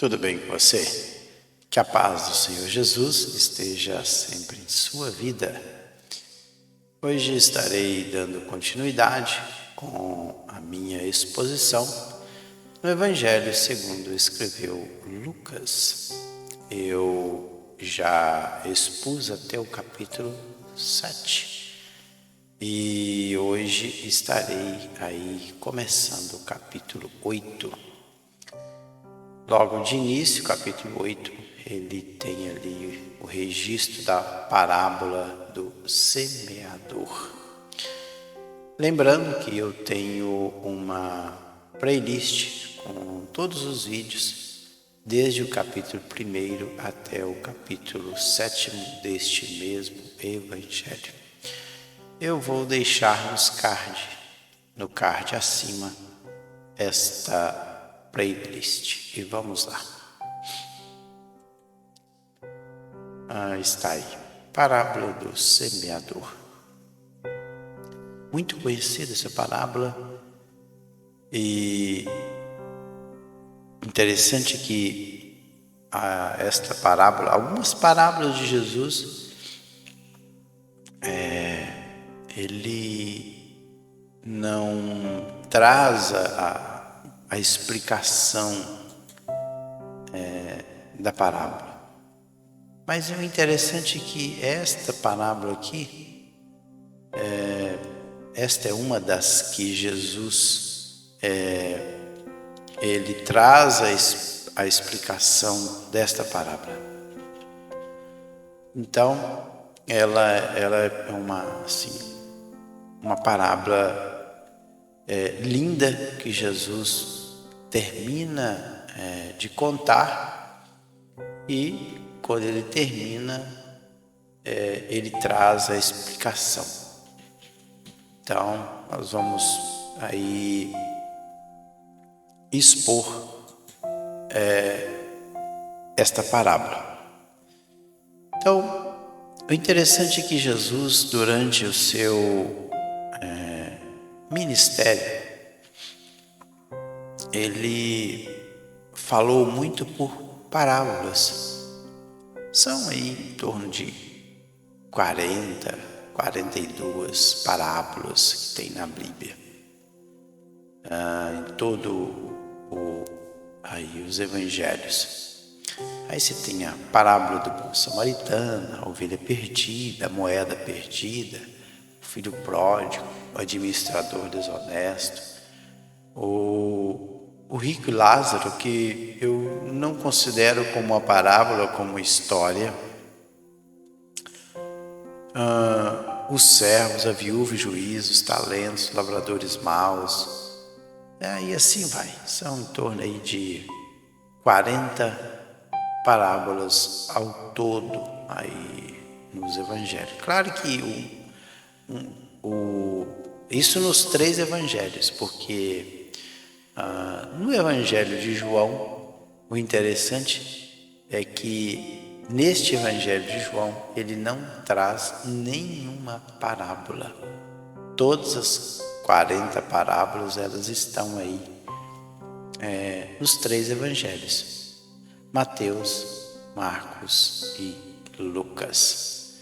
Tudo bem com você? Que a paz do Senhor Jesus esteja sempre em sua vida. Hoje estarei dando continuidade com a minha exposição no Evangelho segundo escreveu Lucas. Eu já expus até o capítulo 7 e hoje estarei aí começando o capítulo 8. Logo de início, capítulo 8, ele tem ali o registro da parábola do semeador. Lembrando que eu tenho uma playlist com todos os vídeos, desde o capítulo 1 até o capítulo 7 deste mesmo Evangelho. Eu vou deixar no card acima, esta playlist. E vamos lá. Está aí. Parábola do semeador. Muito conhecida essa parábola. E interessante que esta parábola, algumas parábolas de Jesus, ele não traz a explicação da parábola. Mas o interessante é que esta parábola aqui, esta é uma das que Jesus ele traz a explicação desta parábola. Então, ela é uma parábola linda que Jesus termina de contar, e quando ele termina, ele traz a explicação. Então, nós vamos aí expor esta parábola. Então, o interessante é que Jesus, durante o seu ministério, ele falou muito por parábolas. São aí em torno de 42 parábolas que tem na Bíblia. Em todo aí os evangelhos. Aí você tem a parábola do bom samaritano, a ovelha perdida, a moeda perdida, o filho pródigo, o administrador desonesto, o rico e Lázaro, que eu não considero como uma parábola, como história. Os servos, a viúva e juiz, os talentos, os lavradores maus, e assim vai. São em torno aí de 40 parábolas ao todo aí nos evangelhos. Claro que isso nos 3 evangelhos, porque no Evangelho de João, o interessante é que neste Evangelho de João ele não traz nenhuma parábola. Todas as 40 parábolas, elas estão aí nos 3 evangelhos: Mateus, Marcos e Lucas.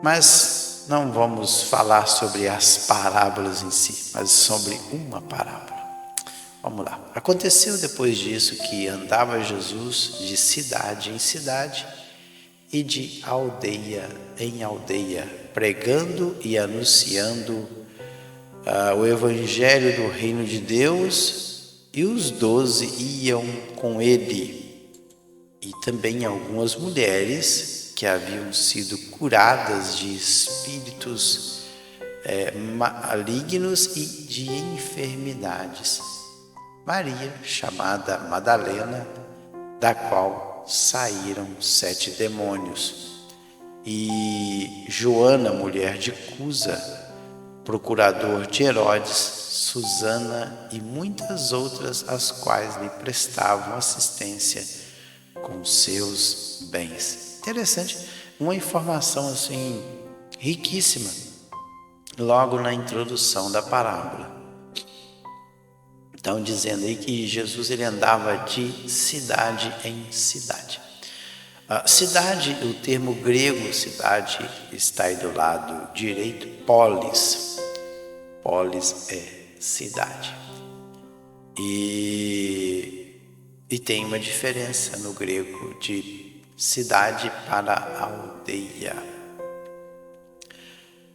Mas não vamos falar sobre as parábolas em si, mas sobre uma parábola. Vamos lá. Aconteceu depois disso que andava Jesus de cidade em cidade e de aldeia em aldeia, pregando e anunciando o evangelho do reino de Deus, e os 12 iam com ele, e também algumas mulheres que haviam sido curadas de espíritos malignos e de enfermidades. Maria, chamada Madalena, da qual saíram 7 demônios, e Joana, mulher de Cusa, procurador de Herodes, Susana e muitas outras, as quais lhe prestavam assistência com seus bens. Interessante, uma informação assim riquíssima logo na introdução da parábola. Então, dizendo aí que Jesus ele andava de cidade em cidade. Cidade, o termo grego cidade está aí do lado direito, polis. Polis é cidade. E tem uma diferença no grego de cidade para aldeia.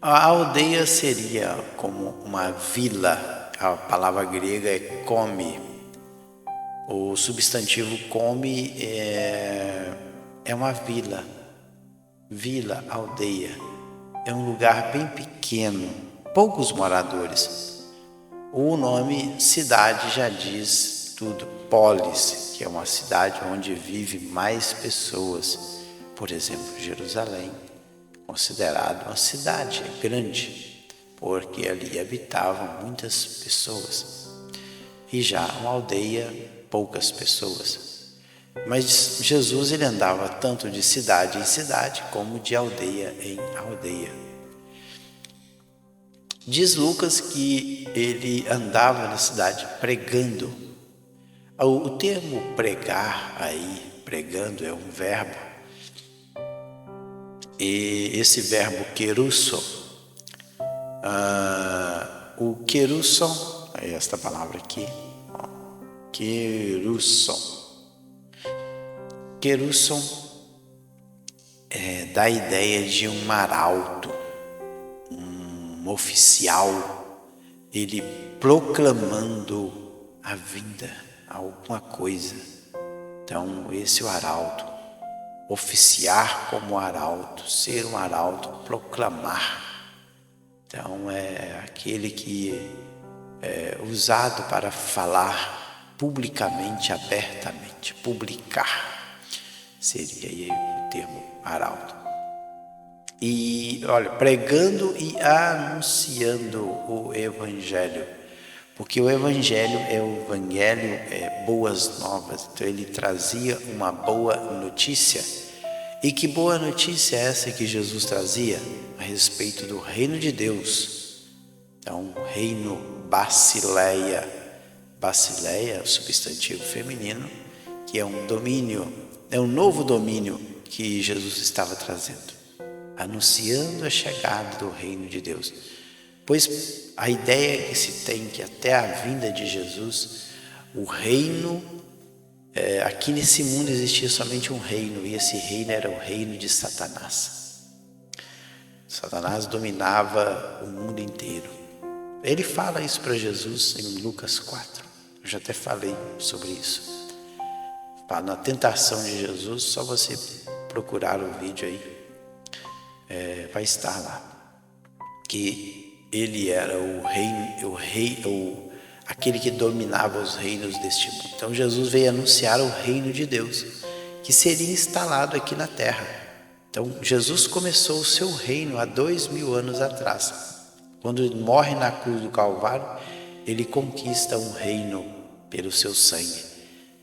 A aldeia seria como uma vila. A palavra grega é come. O substantivo come é uma vila. Vila, aldeia. É um lugar bem pequeno, poucos moradores. O nome cidade já diz tudo. Polis, que é uma cidade onde vive mais pessoas. Por exemplo, Jerusalém, considerado uma cidade grande, porque ali habitavam muitas pessoas. E já uma aldeia, poucas pessoas. Mas Jesus ele andava tanto de cidade em cidade como de aldeia em aldeia. Diz Lucas que ele andava na cidade pregando. O termo pregar aí, pregando, é um verbo. E esse verbo querusso, o querusso, é esta palavra aqui, querusso. Querusso dá a ideia de um arauto, um oficial, ele proclamando a vinda, alguma coisa. Então, esse é o arauto. Oficiar como arauto, ser um arauto, proclamar. Então, é aquele que é usado para falar publicamente, abertamente, publicar. Seria aí o termo arauto. E olha, pregando e anunciando o evangelho, porque o evangelho é boas novas. Então ele trazia uma boa notícia. E que boa notícia é essa que Jesus trazia a respeito do reino de Deus? Então, o reino Basileia. Basileia é o substantivo feminino, que é um domínio, é um novo domínio que Jesus estava trazendo, anunciando a chegada do reino de Deus. Pois a ideia que se tem que até a vinda de Jesus, o reino, aqui nesse mundo existia somente um reino, e esse reino era o reino de Satanás. Satanás dominava o mundo inteiro. Ele fala isso para Jesus em Lucas 4. Eu já até falei sobre isso. Na tentação de Jesus, só você procurar o vídeo aí, vai estar lá. Que ele era aquele que dominava os reinos deste mundo. Então Jesus veio anunciar o reino de Deus, que seria instalado aqui na terra. Então Jesus começou o seu reino há 2000 anos atrás. Quando ele morre na cruz do Calvário, ele conquista um reino pelo seu sangue.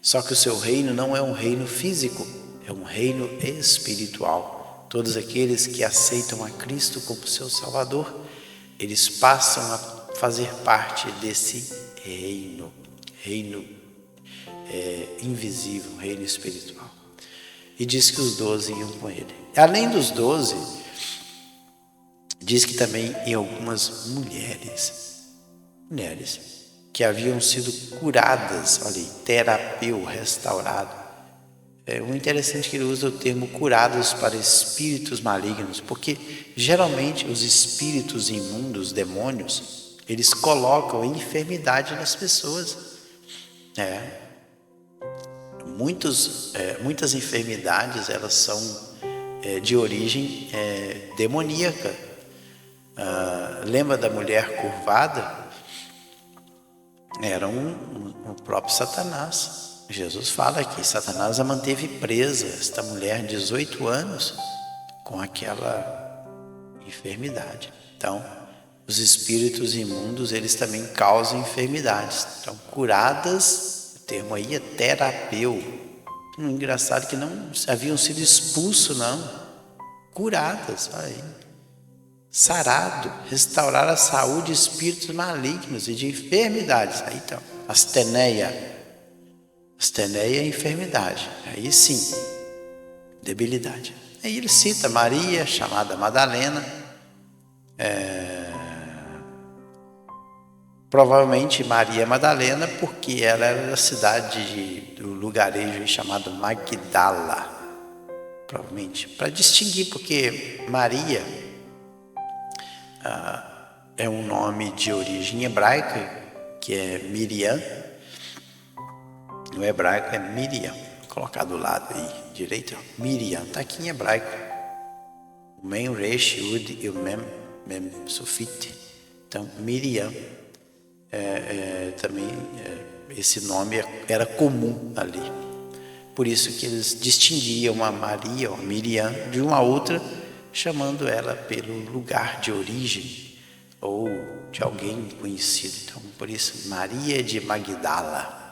Só que o seu reino não é um reino físico, é um reino espiritual. Todos aqueles que aceitam a Cristo como seu Salvador, eles passam a fazer parte desse reino invisível, reino espiritual. E diz que os 12 iam com ele. Além dos 12, diz que também iam algumas mulheres que haviam sido curadas, olha aí, terapeu, restaurado. O interessante é que ele usa o termo curados para espíritos malignos, porque geralmente os espíritos imundos, demônios, eles colocam enfermidade nas pessoas. Muitas enfermidades, elas são de origem demoníaca. Lembra da mulher curvada? Era o próprio Satanás. Jesus fala que Satanás a manteve presa, esta mulher, 18 anos, com aquela enfermidade. Então, os espíritos imundos, eles também causam enfermidades. Então, curadas, o termo aí é terapeu. Engraçado que não haviam sido expulsos, não. Curadas, aí. sarado, restaurar a saúde de espíritos malignos e de enfermidades. Aí então, asteneia. Asteneia é enfermidade. Aí sim, debilidade. Aí ele cita Maria, chamada Madalena. Provavelmente Maria Madalena, porque ela era da cidade do lugarejo chamado Magdala. Provavelmente, para distinguir, porque Maria é um nome de origem hebraica, que é Miriam. No hebraico é Miriam. Vou colocar do lado aí, direito, Miriam, está aqui em hebraico. O Mem, Resh, Ud e o Mem Sufit. Então, Miriam, também esse nome era comum ali. Por isso que eles distinguiam a Maria, ou Miriam, de uma outra, chamando ela pelo lugar de origem, ou de alguém conhecido. Então, por isso, Maria de Magdala,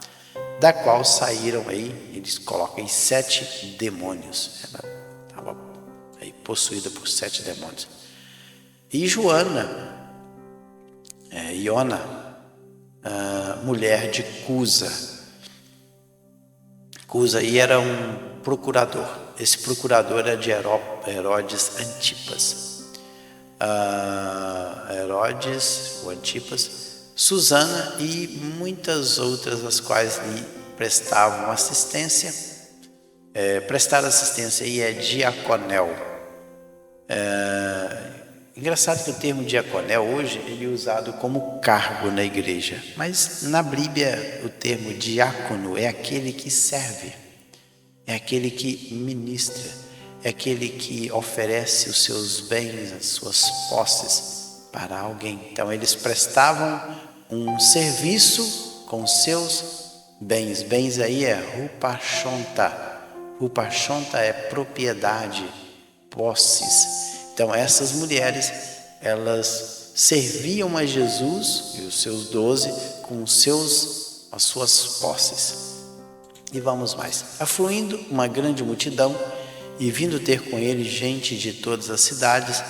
da qual saíram aí, eles colocam aí 7 demônios. Ela estava aí possuída por 7 demônios. E Joana, Iona, mulher de Cusa. Cusa aí era um procurador. Esse procurador era de Herodes Antipas. Herodes, o Antipas, Susana e muitas outras, as quais lhe prestavam assistência. Prestar assistência aí é diaconel. Engraçado que o termo diaconel hoje ele é usado como cargo na igreja, mas na Bíblia o termo diácono é aquele que serve, é aquele que ministra, é aquele que oferece os seus bens, as suas posses para alguém. Então eles prestavam um serviço com seus bens. Bens aí é rupachonta. Rupachonta é propriedade, posses. Então essas mulheres, elas serviam a Jesus e os seus 12 com as suas posses. E vamos mais. Afluindo uma grande multidão e vindo ter com ele gente de todas as cidades,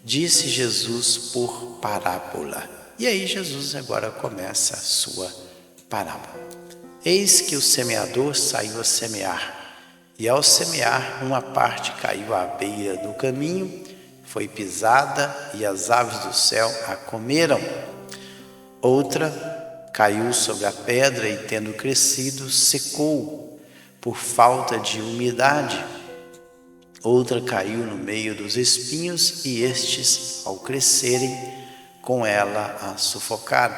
disse Jesus por parábola. E aí Jesus agora começa a sua parábola. Eis que o semeador saiu a semear. E ao semear, uma parte caiu à beira do caminho, foi pisada e as aves do céu a comeram. Outra caiu sobre a pedra e, tendo crescido, secou por falta de umidade. Outra caiu no meio dos espinhos e estes, ao crescerem, com ela a sufocaram.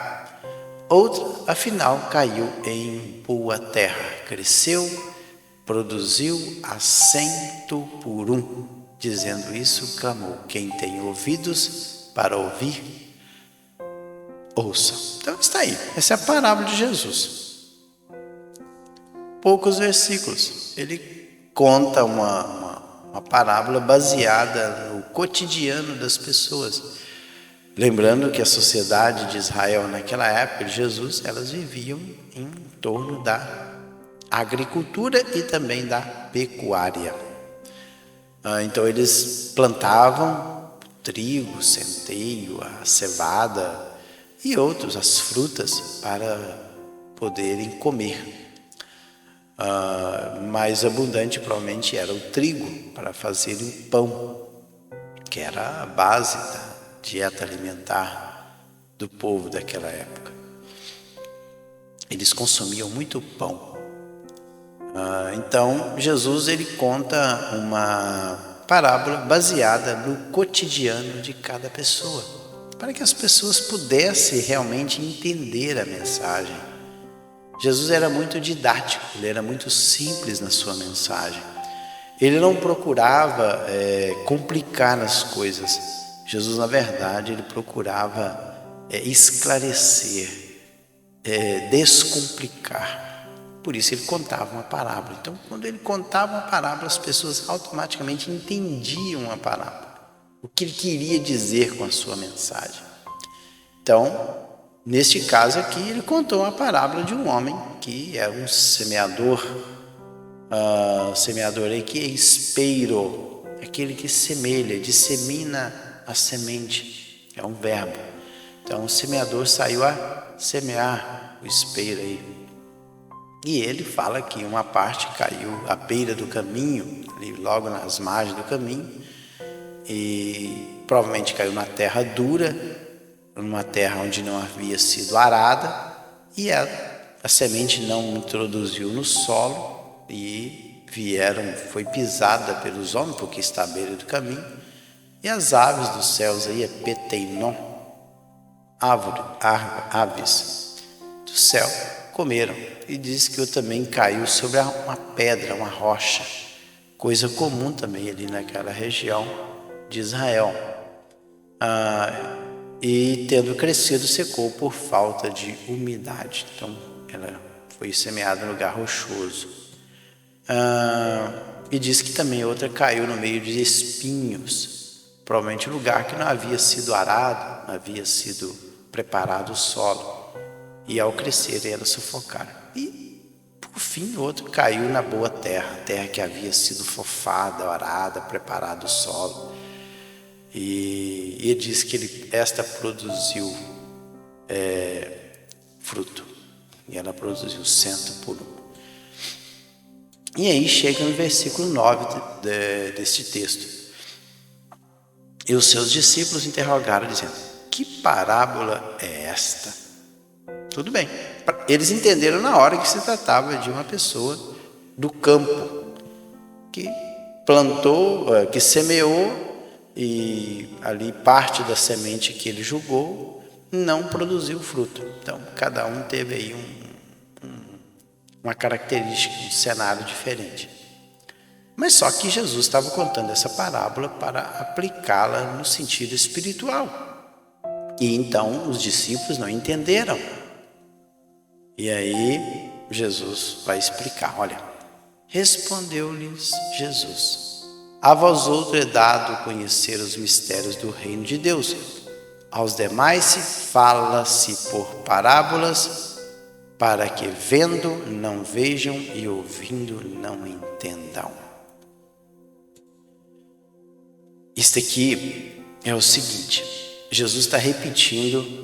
Outra, afinal, caiu em boa terra, cresceu, produziu a 100 por 1. Dizendo isso, clamou: quem tem ouvidos para ouvir, ouça. Então está aí, essa é a parábola de Jesus. Poucos versículos. Ele conta uma parábola baseada no cotidiano das pessoas. Lembrando que a sociedade de Israel naquela época de Jesus, elas viviam em torno da agricultura e também da pecuária. Então eles plantavam trigo, centeio, a cevada e outros, as frutas, para poderem comer. Mais abundante provavelmente era o trigo, para fazer o pão, que era a base da dieta alimentar do povo daquela época. Eles consumiam muito pão. Então Jesus ele conta uma parábola baseada no cotidiano de cada pessoa, para que as pessoas pudessem realmente entender a mensagem. Jesus era muito didático, ele era muito simples na sua mensagem. Ele não procurava complicar as coisas. Jesus, na verdade, ele procurava esclarecer, descomplicar. Por isso ele contava uma parábola. Então, quando ele contava uma parábola, as pessoas automaticamente entendiam a parábola, o que ele queria dizer com a sua mensagem. Então, neste caso aqui, ele contou uma parábola de um homem que é um semeador. Semeador aí que é espeiro, aquele que semelha, dissemina a semente, é um verbo. Então o semeador saiu a semear o espelho aí. E ele fala que uma parte caiu à beira do caminho, ali logo nas margens do caminho, e provavelmente caiu na terra dura, numa terra onde não havia sido arada, e a semente não introduziu no solo e foi pisada pelos homens, porque está à beira do caminho, e as aves dos céus aí, peteinon, aves do céu, comeram. E diz que também caiu sobre uma pedra, uma rocha, coisa comum também ali naquela região de Israel. E tendo crescido, secou por falta de umidade. Então ela foi semeada no lugar rochoso. E diz que também outra caiu no meio de espinhos, provavelmente lugar que não havia sido arado, não havia sido preparado o solo. E ao crescer elas sufocaram. E por fim o outro caiu na boa terra, terra que havia sido fofada, arada, preparado o solo. E ele diz que esta produziu fruto. E ela produziu 100 por 1. E aí chega no versículo 9 deste texto. E os seus discípulos interrogaram, dizendo: que parábola é esta? Tudo bem. Eles entenderam na hora que se tratava de uma pessoa do campo, que plantou, que semeou, e ali parte da semente que ele julgou não produziu fruto. Então cada um teve aí uma característica, um cenário diferente. Mas só que Jesus estava contando essa parábola para aplicá-la no sentido espiritual. E então os discípulos não entenderam. E aí Jesus vai explicar. Olha, respondeu-lhes Jesus: a vós outro é dado conhecer os mistérios do reino de Deus. Aos demais se fala-se por parábolas, para que vendo não vejam e ouvindo não entendam. Isto aqui é o seguinte: Jesus está repetindo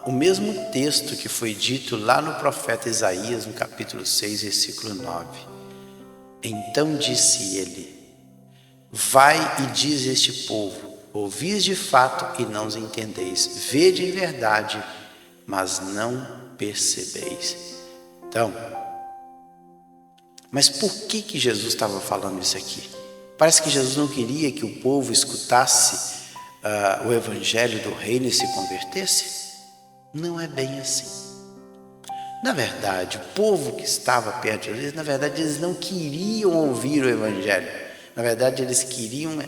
o mesmo texto que foi dito lá no profeta Isaías, no capítulo 6, versículo 9. Então disse ele: vai e diz este povo: ouvis de fato e não os entendeis, vede em verdade, mas não percebeis. Então, mas por que Jesus estava falando isso aqui? Parece que Jesus não queria que o povo escutasse o evangelho do reino e se convertesse? Não é bem assim. Na verdade, o povo que estava perto de eles, na verdade, eles não queriam ouvir o evangelho. Na verdade, eles queriam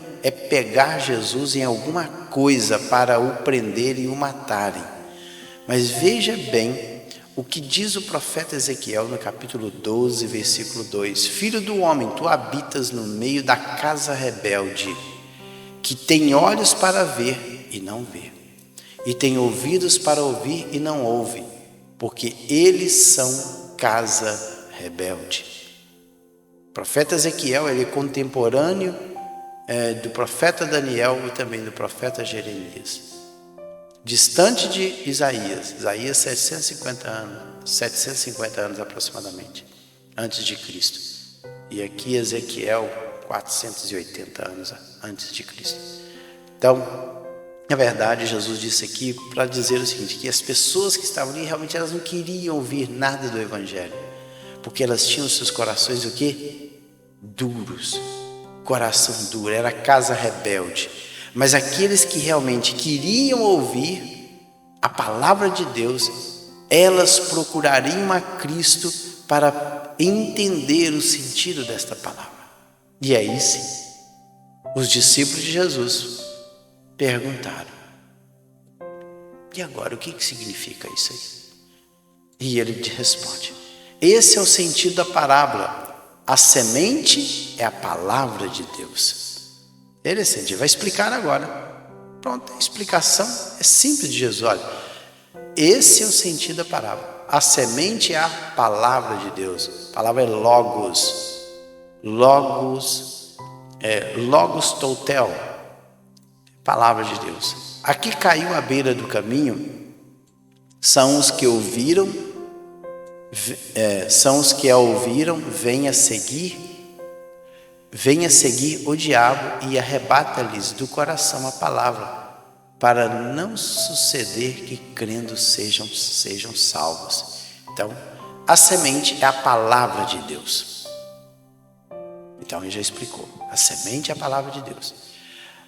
pegar Jesus em alguma coisa para o prenderem e o matarem. Mas veja bem o que diz o profeta Ezequiel no capítulo 12, versículo 2. Filho do homem, tu habitas no meio da casa rebelde, que tem olhos para ver e não vê, e tem ouvidos para ouvir e não ouve, porque eles são casa rebelde. O profeta Ezequiel, ele é contemporâneo do profeta Daniel e também do profeta Jeremias. Distante de Isaías 750 anos aproximadamente, antes de Cristo. E aqui Ezequiel, 480 anos antes de Cristo. Então, na verdade, Jesus disse aqui para dizer o seguinte, que as pessoas que estavam ali, realmente elas não queriam ouvir nada do evangelho, porque elas tinham seus corações o quê? Duros, coração duro, era casa rebelde. Mas aqueles que realmente queriam ouvir a palavra de Deus, elas procurariam a Cristo para entender o sentido desta palavra. E aí sim, os discípulos de Jesus perguntaram: e agora, o que significa isso aí? E ele responde: esse é o sentido da parábola. A semente é a palavra de Deus. Interessante, vai explicar agora. Pronto, a explicação é simples de Jesus. Olha, esse é o sentido da parábola. A semente é a palavra de Deus. A palavra é logos. Logos Logos Toutel, palavra de Deus. Aqui caiu à beira do caminho são os que ouviram, venha seguir o diabo e arrebata-lhes do coração a palavra, para não suceder que crendo sejam salvos. Então, a semente é a palavra de Deus. Então ele já explicou, a semente é a palavra de Deus.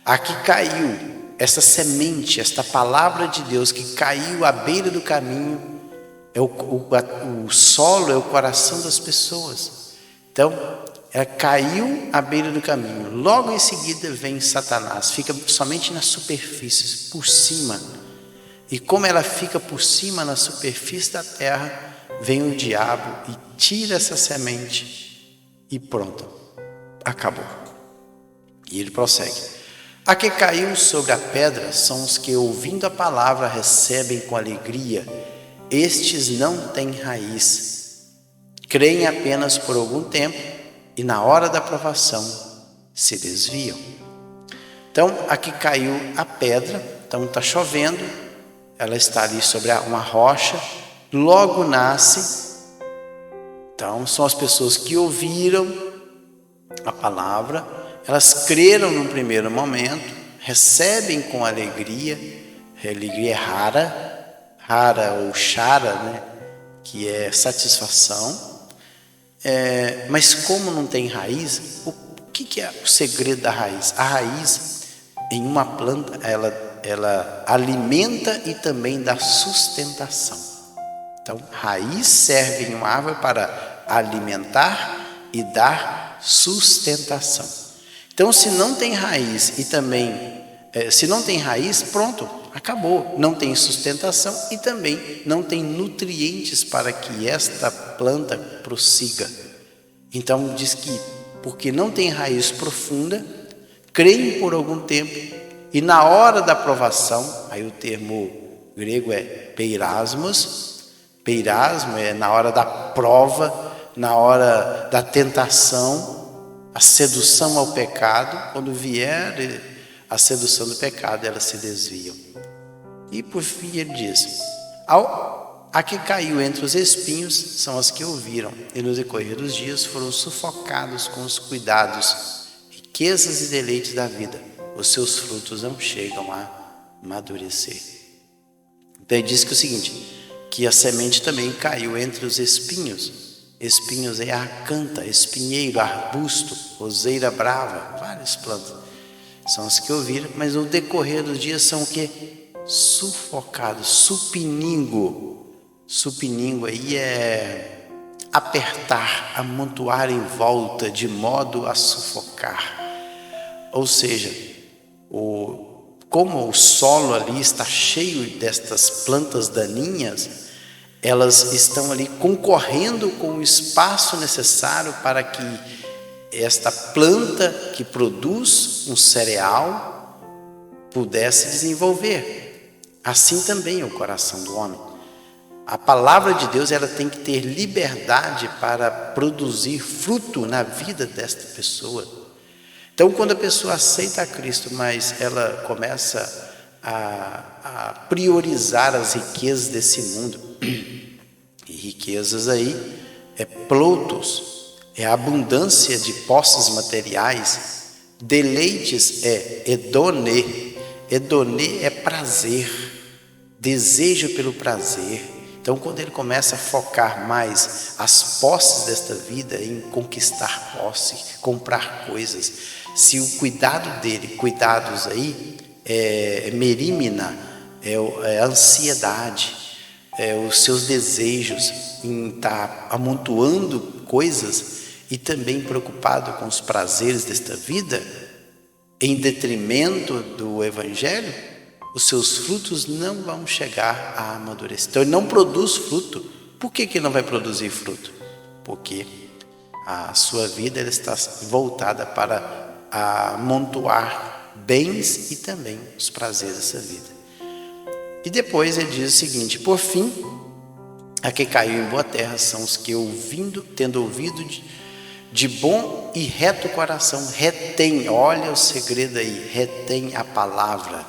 Aqui caiu essa semente, esta palavra de Deus que caiu à beira do caminho, o solo é o coração das pessoas. Então, ela caiu à beira do caminho. Logo em seguida vem Satanás, fica somente na superfície, por cima. E como ela fica por cima, na superfície da terra, vem o diabo e tira essa semente e pronto, acabou. E ele prossegue. A que caiu sobre a pedra são os que, ouvindo a palavra, recebem com alegria. Estes não têm raiz, creem apenas por algum tempo e na hora da provação se desviam. Então, aqui caiu a pedra, então está chovendo, ela está ali sobre uma rocha, logo nasce. Então, são as pessoas que ouviram a palavra, elas creram no primeiro momento, recebem com alegria rara ou chara, né? Que é satisfação, mas como não tem raiz, o que é o segredo da raiz? A raiz em uma planta, ela alimenta e também dá sustentação. Então, raiz serve em uma árvore para alimentar e dar sustentação. Então, se não tem raiz e também, se não tem raiz, pronto, acabou. Não tem sustentação e também não tem nutrientes para que esta planta prossiga. Então, diz que porque não tem raiz profunda, creem por algum tempo e na hora da provação, aí o termo grego é peirasmos, peirasmo é na hora da prova, na hora da tentação, a sedução ao pecado, quando vier a sedução do pecado, elas se desviam. E por fim ele diz, a que caiu entre os espinhos são as que ouviram, e no decorrer dos dias foram sufocados com os cuidados, riquezas e deleites da vida. Os seus frutos não chegam a amadurecer. Então ele diz que é o seguinte, que a semente também caiu entre os espinhos. Espinhos é acanta, espinheiro, arbusto, roseira brava, várias plantas. São as que ouviram, mas no decorrer dos dias são o quê? Sufocados, supiningo. Supiningo aí é apertar, amontoar em volta, de modo a sufocar. Ou seja, como o solo ali está cheio destas plantas daninhas, elas estão ali concorrendo com o espaço necessário para que esta planta que produz um cereal pudesse desenvolver. Assim também é o coração do homem. A palavra de Deus, ela tem que ter liberdade para produzir fruto na vida desta pessoa. Então, quando a pessoa aceita a Cristo, mas ela começa a priorizar as riquezas desse mundo, e riquezas aí é ploutos, é abundância de posses materiais, deleites é edone é prazer, desejo pelo prazer. Então, quando ele começa a focar mais as posses desta vida, em conquistar posse, comprar coisas, se o cuidado dele, cuidados aí, é merímina, é ansiedade, os seus desejos em estar amontoando coisas e também preocupado com os prazeres desta vida, em detrimento do Evangelho, os seus frutos não vão chegar a amadurecer. Então ele não produz fruto. Por que ele não vai produzir fruto? Porque a sua vida ela está voltada para amontoar bens e também os prazeres dessa vida. E depois ele diz o seguinte, por fim, a que caiu em boa terra são os que tendo ouvido de bom e reto coração, retém, olha o segredo aí, retém a palavra,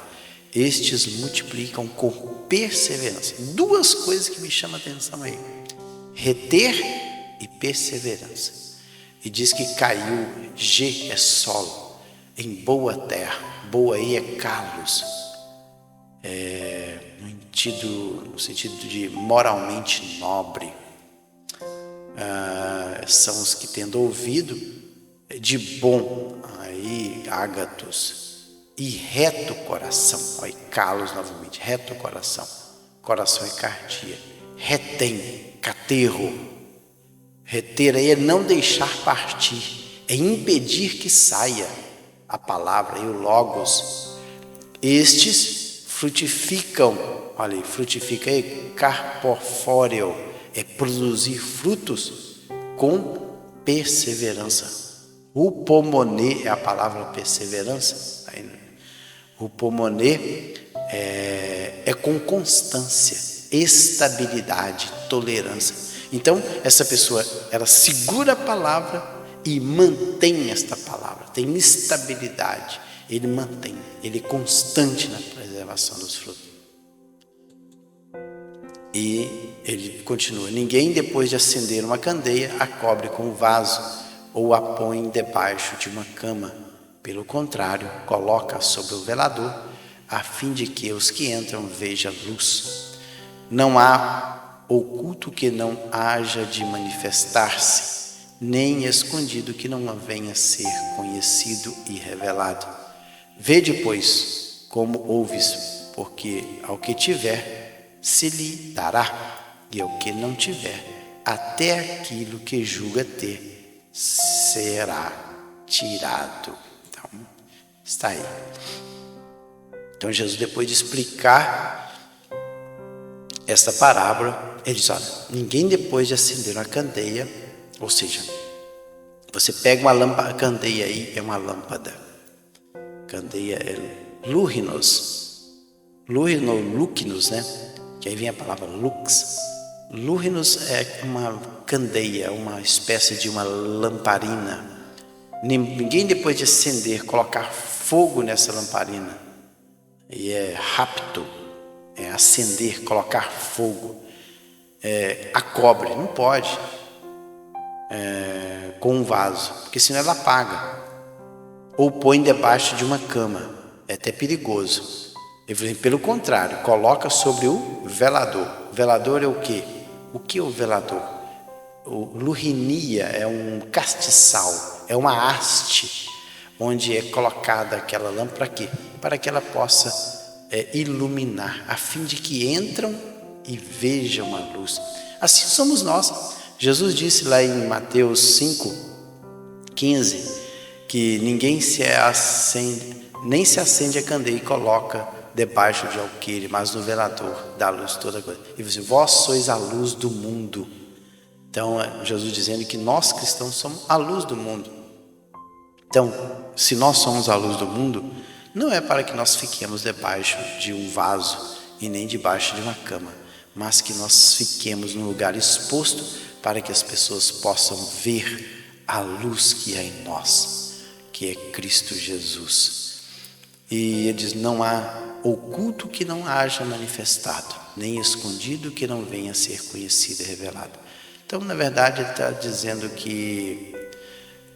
estes multiplicam com perseverança. Duas coisas que me chamam a atenção aí: reter e perseverança. E diz que caiu, G é solo, em boa terra, boa aí é calos, no sentido de moralmente nobre. São os que tendo ouvido de bom, aí ágatos, e reto coração, aí calos novamente, reto coração, coração é cardia, retém, caterro. Reter aí é não deixar partir, é impedir que saia a palavra e o logos. Estes frutificam, olha aí, frutifica aí, carpofóreo, é produzir frutos com perseverança. Upomone é a palavra perseverança. Upomone é com constância, estabilidade, tolerância. Então, essa pessoa, ela segura a palavra e mantém esta palavra, tem estabilidade, ele mantém, ele é constante na preservação dos frutos. E ele continua: ninguém, depois de acender uma candeia, a cobre com um vaso ou a põe debaixo de uma cama. Pelo contrário, coloca sobre o velador, a fim de que os que entram vejam luz. Não há oculto que não haja de manifestar-se, nem escondido que não venha a ser conhecido e revelado. Vede, pois, como ouves, porque ao que tiver se lhe dará, e ao que não tiver, até aquilo que julga ter será tirado. Então, está aí. Então Jesus, depois de explicar esta parábola, ele diz: olha, ninguém, depois de acender uma candeia, ou seja, você pega uma lâmpada, candeia aí é uma lâmpada, candeia é lucinos, né? Que aí vem a palavra lux. Lucinos é uma candeia, uma espécie de uma lamparina. Ninguém, depois de acender, colocar fogo nessa lamparina, e é rapto, é acender, colocar fogo, a cobre, não pode, com um vaso, porque senão ela apaga, ou põe debaixo de uma cama, é até perigoso. Pelo contrário, coloca sobre o velador. O velador é o quê? O que é o velador? O lucinia é um castiçal, é uma haste, onde é colocada aquela lâmpada para quê? Para que ela possa iluminar, a fim de que entram e vejam a luz. Assim somos nós. Jesus disse lá em Mateus 5:15 que ninguém nem se acende a candeia e coloca debaixo de alqueire, mas no velador dá luz toda coisa. E você: vós sois a luz do mundo. Então, Jesus dizendo que nós cristãos somos a luz do mundo. Então, se nós somos a luz do mundo, não é para que nós fiquemos debaixo de um vaso e nem debaixo de uma cama, mas que nós fiquemos num lugar exposto para que as pessoas possam ver a luz que é em nós, que é Cristo Jesus. E ele diz: não há oculto que não haja manifestado, nem escondido que não venha a ser conhecido e revelado. Então, na verdade, ele está dizendo que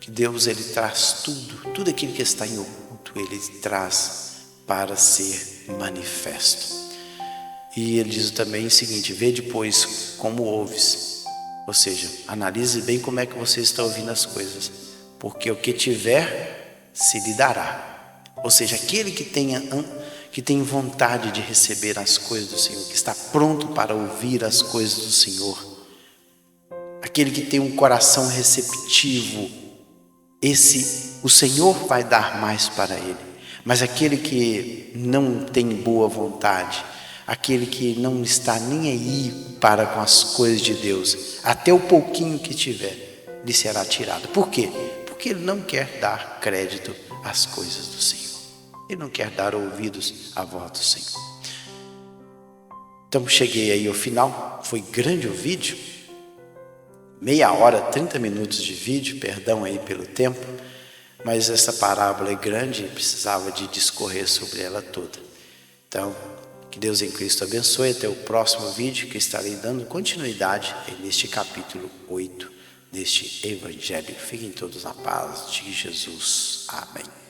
Deus, ele traz tudo aquilo que está em oculto, ele traz para ser manifesto. E ele diz também o seguinte: vê depois como ouves, ou seja, analise bem como é que você está ouvindo as coisas, porque o que tiver se lhe dará. Ou seja, aquele que tem vontade de receber as coisas do Senhor, que está pronto para ouvir as coisas do Senhor, aquele que tem um coração receptivo, o Senhor vai dar mais para ele. Mas aquele que não tem boa vontade, aquele que não está nem aí para com as coisas de Deus, até o pouquinho que tiver, lhe será tirado. Por quê? Porque ele não quer dar crédito às coisas do Senhor. Ele não quer dar ouvidos à voz do Senhor. Então cheguei aí ao final. Foi grande o vídeo. meia hora, 30 minutos de vídeo, perdão aí pelo tempo, mas essa parábola é grande e precisava de discorrer sobre ela toda. Então, que Deus em Cristo abençoe. Até o próximo vídeo, que estarei dando continuidade neste capítulo 8 deste Evangelho. Fiquem todos na paz de Jesus. Amém.